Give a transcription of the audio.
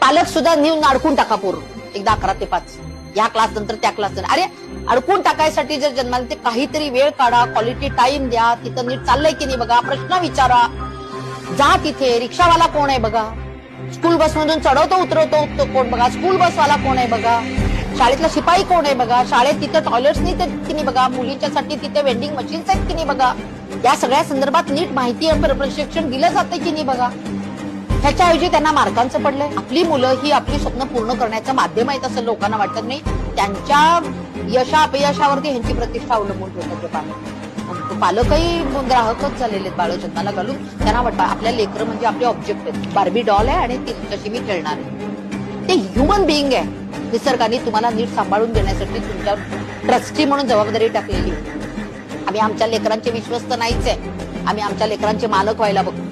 पालक सुद्धा नेऊन अडकून टाका पोर एकदा 11 ते 5 या क्लास नंतर त्या क्लास नंतर. अरे अडकून टाकायसाठी जर जन्माला ते काहीतरी वेळ काढा, क्वालिटी टाइम द्या, तिथं नीट चाललंय की नाही बघा, प्रश्न विचारा, जा तिथे. रिक्षावाला कोण आहे बघा, स्कूल बस मधून चढवतो उतरवतो कोण बघा, स्कूल बसवाला कोण आहे बघा, शाळेतला शिपाई कोण आहे बघा, शाळेत तिथे टॉयलेट्स नाही की नाही बघा, मुलींच्यासाठी तिथे वेंडिंग मशीन्स आहेत की नाही बघा, या सगळ्या संदर्भात नीट माहिती प्रशिक्षण दिलं जातं की नाही बघा. ह्याच्याऐवजी त्यांना मार्कांचं पडलंय. आपली मुलं ही आपली स्वप्न पूर्ण करण्याचं माध्यम आहेत असं लोकांना वाटत नाही. त्यांच्या यशा अपयशावरती ह्यांची प्रतिष्ठा अवलंबून ठेवतात. पालकही ग्राहकच झालेले आहेत. बाळ जन्माला घालून त्यांना वाटतं आपल्या लेकरं म्हणजे आपले ऑब्जेक्ट आहेत, बार्बी डॉल आहे आणि तिच्याशी मी खेळणार आहे. ते ह्युमन बिईंग आहे. निसर्गाने तुम्हाला नीट सांभाळून देण्यासाठी तुमच्या ट्रस्टी म्हणून जबाबदारी टाकलेली. आम्ही आमच्या लेकरांचे विश्वस्त नाहीच आहे, आम्ही आमच्या लेकरांचे मालक व्हायला बघतो.